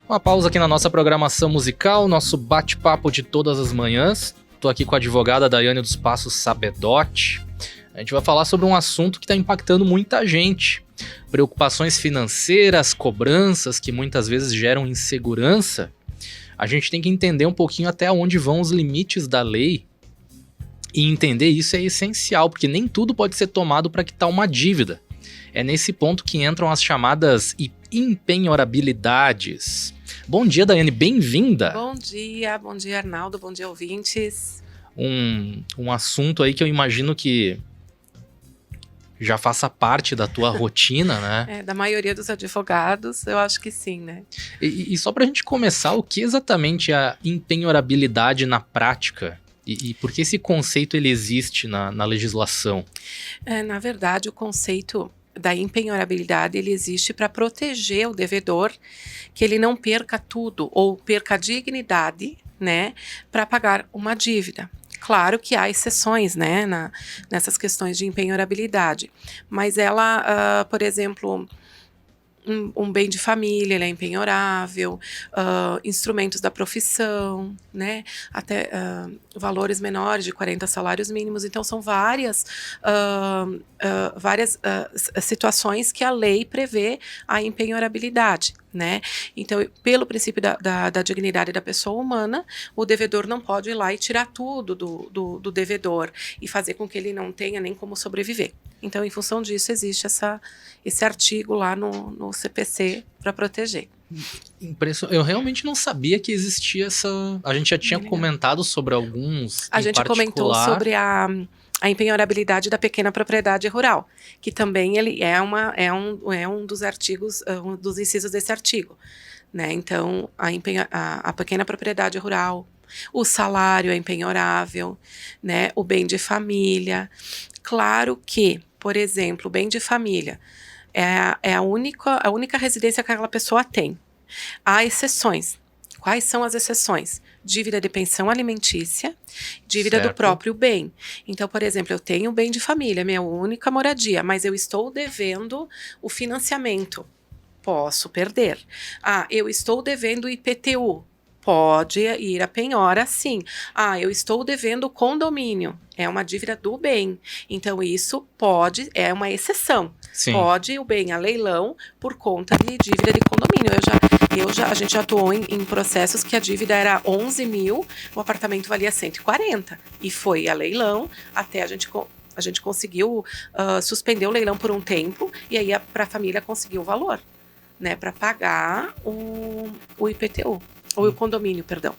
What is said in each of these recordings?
Uma pausa aqui na nossa programação musical, nosso bate-papo de todas as manhãs. Estou aqui com a advogada Daiane dos Passos Sabedotti. A gente vai falar sobre um assunto que está impactando muita gente. Preocupações financeiras, cobranças que muitas vezes geram insegurança. A gente tem que entender um pouquinho até onde vão os limites da lei. E entender isso é essencial, porque nem tudo pode ser tomado para quitar uma dívida. É nesse ponto que entram as chamadas empenhorabilidades. Bom dia, Daiane, bem-vinda! Bom dia Arnaldo, bom dia ouvintes. Um assunto aí que eu imagino que já faça parte da tua rotina, né? Da maioria dos advogados, eu acho que sim, né? E só pra gente começar, o que exatamente é a empenhorabilidade na prática? E por que esse conceito ele existe na legislação? Na verdade, o conceito da empenhorabilidade ele existe para proteger o devedor, que ele não perca tudo ou perca a dignidade, né, para pagar uma dívida. Claro que há exceções, né, nessas questões de empenhorabilidade, mas ela, por exemplo, um bem de família, ele é empenhorável, instrumentos da profissão, né, até valores menores de 40 salários mínimos. Então, são várias situações que a lei prevê a empenhorabilidade, né? Então, pelo princípio da dignidade da pessoa humana, o devedor não pode ir lá e tirar tudo do devedor e fazer com que ele não tenha nem como sobreviver. Então, em função disso, existe esse artigo lá no CPC para proteger. Eu realmente não sabia que existia essa... A gente já tinha comentado sobre alguns. A gente comentou sobre a empenhorabilidade da pequena propriedade rural, que também ele é um dos artigos, um dos incisos desse artigo, né? Então, a pequena propriedade rural, o salário é empenhorável, né? O bem de família. Claro que, por exemplo, o bem de família é a única residência que aquela pessoa tem. Há exceções. Quais são as exceções? Dívida de pensão alimentícia, dívida do próprio bem. Então, por exemplo, eu tenho bem de família, minha única moradia, mas eu estou devendo o financiamento. Posso perder. Eu estou devendo o IPTU. Pode ir a penhora, sim. Eu estou devendo o condomínio. É uma dívida do bem. Então, isso é uma exceção. Sim. Pode ir o bem a leilão por conta de dívida de condomínio. A gente já atuou em processos que a dívida era 11 mil, o apartamento valia 140. E foi a leilão até a gente conseguiu suspender o leilão por um tempo, e aí para a família conseguir o valor, né, para pagar o IPTU. Ou o condomínio, perdão.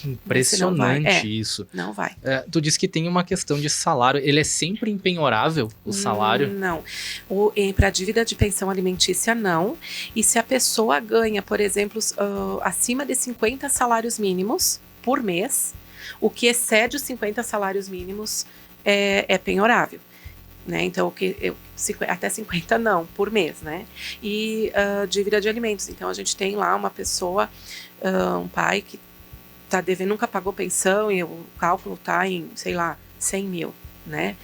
Impressionante isso. Não vai. Tu disse que tem uma questão de salário. Ele é sempre empenhorável, o salário? Não. Para dívida de pensão alimentícia, não. E se a pessoa ganha, por exemplo, acima de 50 salários mínimos por mês, o que excede os 50 salários mínimos é penhorável. Né? Então, até 50 não, por mês, né? E dívida de alimentos. Então, a gente tem lá uma pessoa, um pai que está devendo, nunca pagou pensão e o cálculo está em, sei lá, 100 mil, né?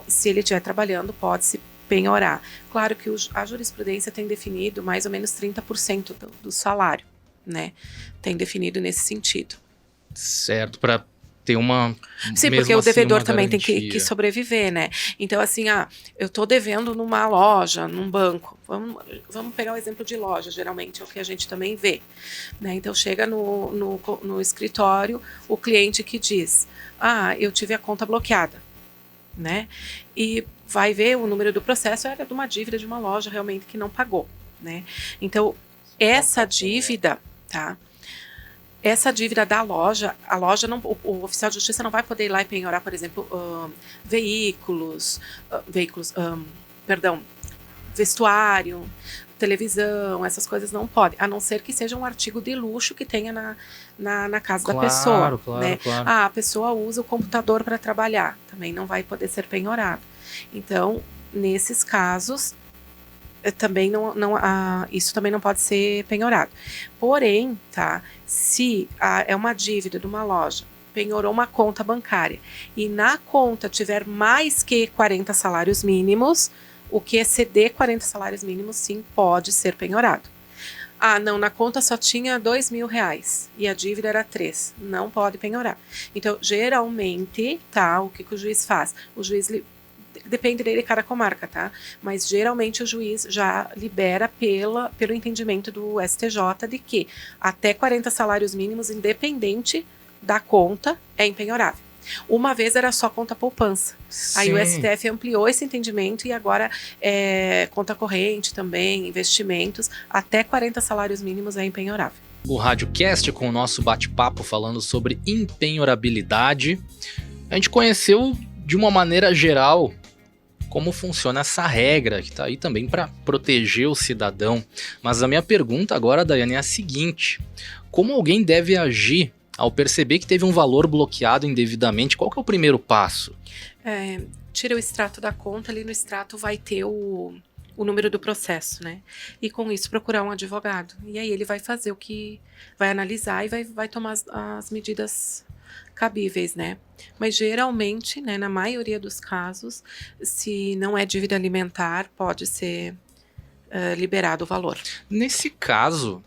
Se ele estiver trabalhando, pode-se penhorar. Claro que a jurisprudência tem definido mais ou menos 30% do salário, né? Tem definido nesse sentido. Certo, para ter uma... Sim, porque o devedor também tem que sobreviver, né? Então, assim, eu estou devendo numa loja, num banco. Vamos pegar o exemplo de loja, geralmente é o que a gente também vê. Né? Então, chega no escritório o cliente que diz, eu tive a conta bloqueada, né? E vai ver o número do processo, era de uma dívida de uma loja realmente que não pagou, né? Então, essa dívida, tá? Essa dívida da loja, o oficial de justiça não vai poder ir lá e penhorar, por exemplo, vestuário, televisão, essas coisas não podem, a não ser que seja um artigo de luxo que tenha na casa da pessoa. Né? Claro. A pessoa usa o computador para trabalhar, também não vai poder ser penhorado. Então, nesses casos, também isso também não pode ser penhorado. Porém, se é uma dívida de uma loja, penhorou uma conta bancária e na conta tiver mais que 40 salários mínimos, o que exceder 40 salários mínimos, sim, pode ser penhorado. Ah, não, na conta só tinha R$ 2.000 e a dívida era 3. Não pode penhorar. Então, geralmente, tá, o que o juiz faz? O juiz, depende dele cada comarca, tá? Mas geralmente o juiz já libera pelo entendimento do STJ de que até 40 salários mínimos, independente da conta, é impenhorável. Uma vez era só conta poupança. Sim. Aí o STF ampliou esse entendimento e agora conta corrente também, investimentos, até 40 salários mínimos é impenhorável. O RádioCast com o nosso bate-papo falando sobre impenhorabilidade. A gente conheceu de uma maneira geral como funciona essa regra, que está aí também para proteger o cidadão. Mas a minha pergunta agora, Daiane, é a seguinte: como alguém deve agir ao perceber que teve um valor bloqueado indevidamente? Qual que é o primeiro passo? Tira o extrato da conta, ali no extrato vai ter o número do processo, né? E com isso procurar um advogado. E aí ele vai fazer vai analisar e vai tomar as medidas cabíveis, né? Mas geralmente, né, na maioria dos casos, se não é dívida alimentar, pode ser liberado o valor. Nesse caso,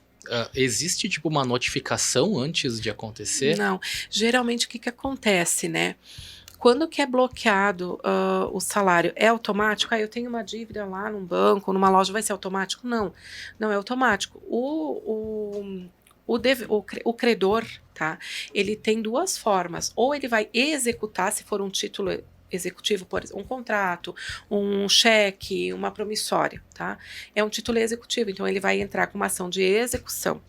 existe tipo uma notificação antes de acontecer? Não. Geralmente o que acontece, né? Quando que é bloqueado o salário, é automático? Eu tenho uma dívida lá num banco, numa loja, vai ser automático? Não, não é automático. O credor, tá? Ele tem duas formas. Ou ele vai executar, se for um título executivo, por exemplo, um contrato, um cheque, uma promissória, tá? É um título executivo, então ele vai entrar com uma ação de execução.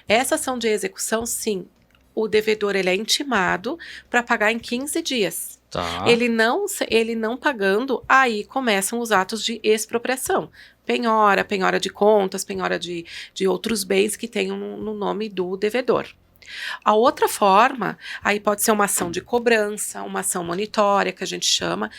Essa ação de execução, sim, o devedor ele é intimado para pagar em 15 dias. Tá. Ele não pagando, aí começam os atos de expropriação. Penhora de contas, penhora de outros bens que tenham no nome do devedor. A outra forma, aí pode ser uma ação de cobrança, uma ação monitória, que a gente chama,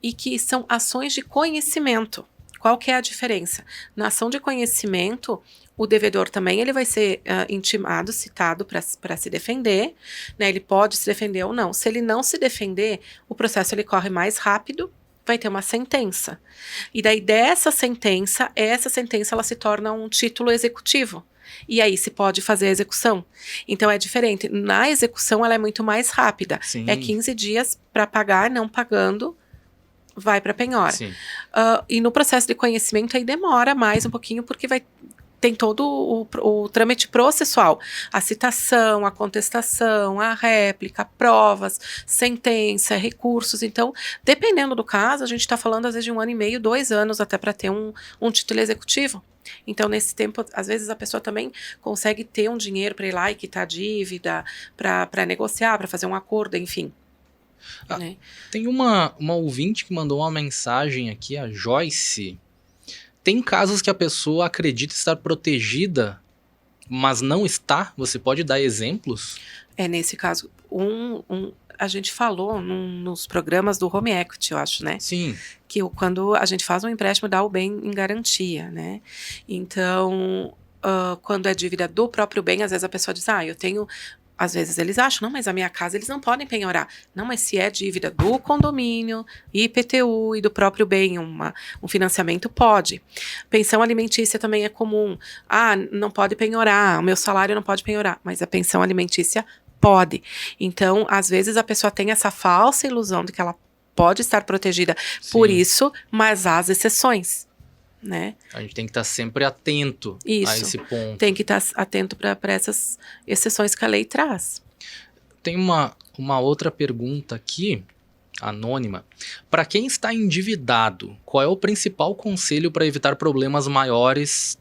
e que são ações de conhecimento. Qual que é a diferença? Na ação de conhecimento, o devedor também ele vai ser intimado, citado para se defender, né? Ele pode se defender ou não. Se ele não se defender, o processo ele corre mais rápido, vai ter uma sentença. E daí essa sentença ela se torna um título executivo. E aí se pode fazer a execução. Então é diferente. Na execução ela é muito mais rápida. Sim. É 15 dias para pagar, não pagando, vai para penhora. E no processo de conhecimento aí demora mais um pouquinho, porque tem todo o trâmite processual. A citação, a contestação, a réplica, provas, sentença, recursos. Então, dependendo do caso, a gente está falando às vezes de 1 ano e meio, 2 anos até para ter um título executivo. Então, nesse tempo, às vezes a pessoa também consegue ter um dinheiro para ir lá e quitar a dívida, para negociar, para fazer um acordo, enfim. Né? Tem uma ouvinte que mandou uma mensagem aqui, a Joyce. Tem casos que a pessoa acredita estar protegida, mas não está? Você pode dar exemplos? Nesse caso, a gente falou nos programas do Home Equity, eu acho, né? Sim. Que quando a gente faz um empréstimo, dá o bem em garantia, né? Então, quando é dívida do próprio bem, às vezes a pessoa diz, eu tenho... Às vezes eles acham, não, mas a minha casa eles não podem penhorar. Não, mas se é dívida do condomínio, IPTU e do próprio bem, um financiamento, pode. Pensão alimentícia também é comum. Não pode penhorar, o meu salário não pode penhorar, mas a pensão alimentícia pode. Então, às vezes a pessoa tem essa falsa ilusão de que ela pode estar protegida por isso, mas há as exceções. Né? A gente tem que estar sempre atento a esse ponto. Tem que estar atento para essas exceções que a lei traz. Tem uma outra pergunta aqui, anônima. Para quem está endividado, qual é o principal conselho para evitar problemas maiores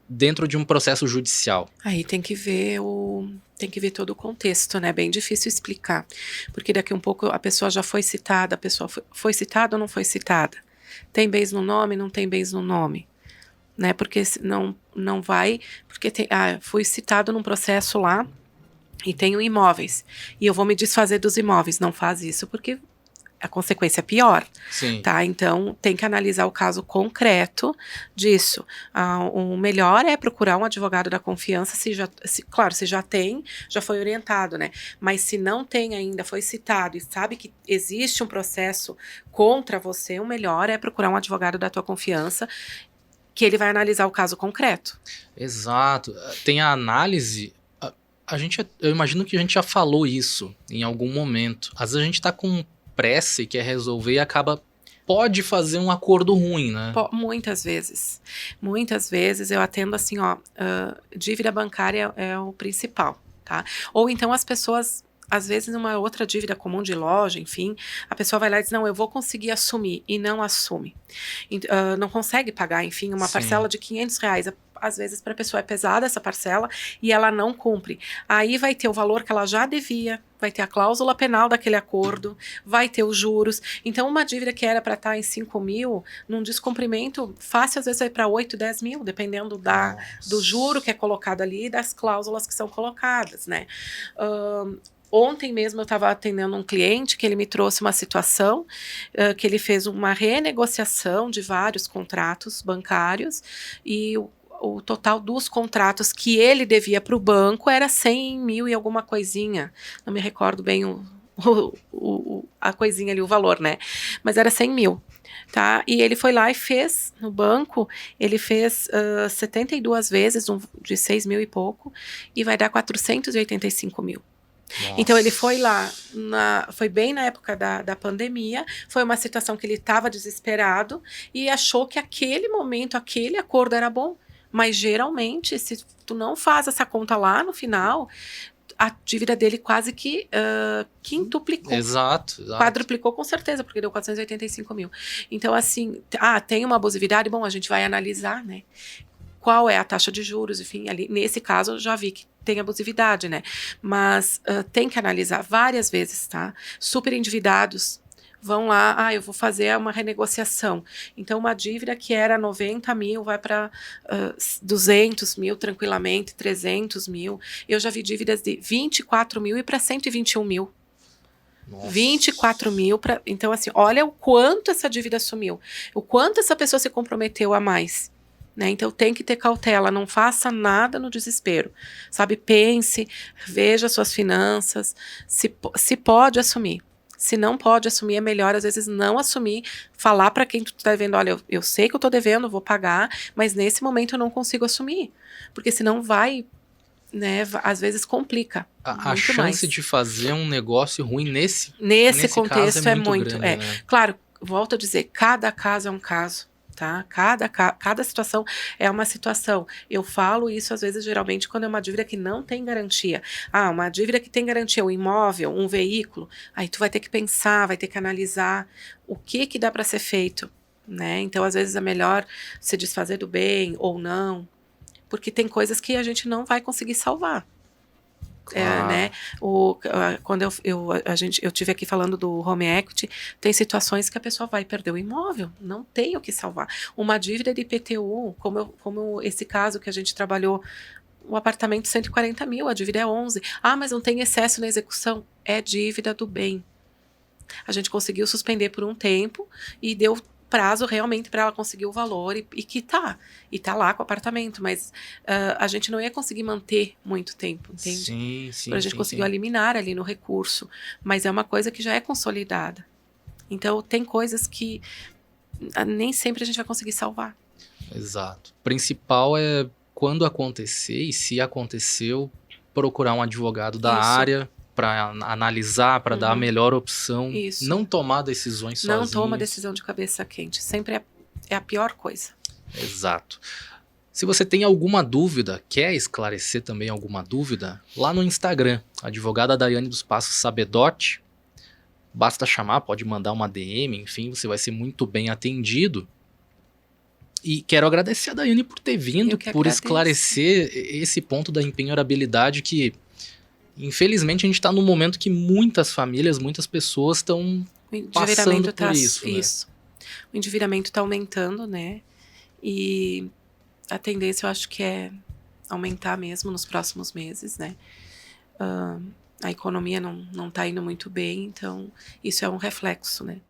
dentro de um processo judicial? Aí tem que ver todo o contexto, né? Bem difícil explicar. Porque daqui a um pouco a pessoa já foi citada, a pessoa foi citada ou não foi citada? Tem bens no nome, não tem bens no nome, né? Porque não vai, porque fui citado num processo lá e tenho imóveis e eu vou me desfazer dos imóveis. Não faz isso porque a consequência é pior. Sim. Tá? Então, tem que analisar o caso concreto disso. O melhor é procurar um advogado da confiança, claro, se já tem, já foi orientado, né? Mas se não tem ainda, foi citado e sabe que existe um processo contra você, o melhor é procurar um advogado da tua confiança que ele vai analisar o caso concreto. Exato. Tem a análise. Eu imagino que a gente já falou isso em algum momento. Às vezes a gente tá com pressa e quer resolver e pode fazer um acordo ruim, né? Muitas vezes. Muitas vezes eu atendo assim, dívida bancária é o principal, tá? Ou então as pessoas, às vezes numa outra dívida comum de loja, enfim, a pessoa vai lá e diz, não, eu vou conseguir assumir, e não assume. Não consegue pagar, enfim, uma parcela de R$500. Às vezes para a pessoa é pesada essa parcela e ela não cumpre. Aí vai ter o valor que ela já devia, vai ter a cláusula penal daquele acordo, vai ter os juros. Então uma dívida que era para estar em 5 mil, num descumprimento fácil, às vezes vai para 8, 10 mil, dependendo do juro que é colocado ali e das cláusulas que são colocadas, né? Ontem mesmo eu estava atendendo um cliente que ele me trouxe uma situação que ele fez uma renegociação de vários contratos bancários e o total dos contratos que ele devia para o banco era 100 mil e alguma coisinha. Não me recordo bem a coisinha ali, o valor, né? Mas era 100 mil. Tá? E ele foi lá e fez no banco, ele fez 72 vezes de 6 mil e pouco e vai dar 485 mil. Nossa. Então ele foi lá, foi bem na época da pandemia, foi uma situação que ele estava desesperado e achou que aquele momento, aquele acordo era bom. Mas geralmente, se tu não faz essa conta lá no final, a dívida dele quase que quintuplicou. Exato. Quadruplicou com certeza, porque deu 485 mil. Então, assim, tem uma abusividade, bom, a gente vai analisar, né? Qual é a taxa de juros, enfim, ali, nesse caso eu já vi que tem abusividade, né? Mas tem que analisar várias vezes, tá? Super endividados vão lá, eu vou fazer uma renegociação. Então, uma dívida que era 90 mil vai para 200 mil tranquilamente, 300 mil. Eu já vi dívidas de 24 mil e para 121 mil. Nossa. 24 mil. Então, assim, olha o quanto essa dívida sumiu. O quanto essa pessoa se comprometeu a mais. Né? Então tem que ter cautela, não faça nada no desespero, sabe? Pense, veja suas finanças, se pode assumir. Se não pode assumir, é melhor às vezes não assumir, falar para quem tu tá devendo, olha, eu sei que eu tô devendo, vou pagar, mas nesse momento eu não consigo assumir, porque senão vai, né, às vezes complica. A chance mais. De fazer um negócio ruim nesse contexto é muito grande, né? Claro, volto a dizer, cada caso é um caso. Tá? Cada situação é uma situação. Eu falo isso às vezes, geralmente, quando é uma dívida que não tem garantia. Uma dívida que tem garantia, um imóvel, um veículo, aí tu vai ter que pensar, vai ter que analisar o que dá para ser feito, né? Então, às vezes, é melhor se desfazer do bem ou não, porque tem coisas que a gente não vai conseguir salvar. Claro. Né? Quando eu tive aqui falando do home equity, tem situações que a pessoa vai perder o imóvel, não tem o que salvar. Uma dívida de IPTU, como esse caso que a gente trabalhou, o apartamento 140 mil, a dívida é 11. Mas não tem excesso na execução, é dívida do bem. A gente conseguiu suspender por um tempo e deu prazo realmente para ela conseguir o valor e quitar. E tá lá com o apartamento, mas a gente não ia conseguir manter muito tempo, entende? Sim. A gente conseguiu eliminar ali no recurso, mas é uma coisa que já é consolidada. Então, tem coisas que nem sempre a gente vai conseguir salvar. Exato. O principal é, quando acontecer, e se aconteceu, procurar um advogado da área para analisar, para dar a melhor opção. Isso. Não tomar decisões sozinho. Não toma decisão de cabeça quente. Sempre é a pior coisa. Exato. Se você tem alguma dúvida, quer esclarecer também alguma dúvida, lá no Instagram, advogada Daiane dos Passos Sabedotti, basta chamar, pode mandar uma DM, enfim, você vai ser muito bem atendido. E quero agradecer a Daiane por ter vindo, por esclarecer esse ponto da empenhorabilidade que, infelizmente, a gente está num momento que muitas famílias, muitas pessoas estão passando por isso. Isso. O endividamento está aumentando, né? E a tendência eu acho que é aumentar mesmo nos próximos meses, né? A economia não está indo muito bem, então isso é um reflexo, né?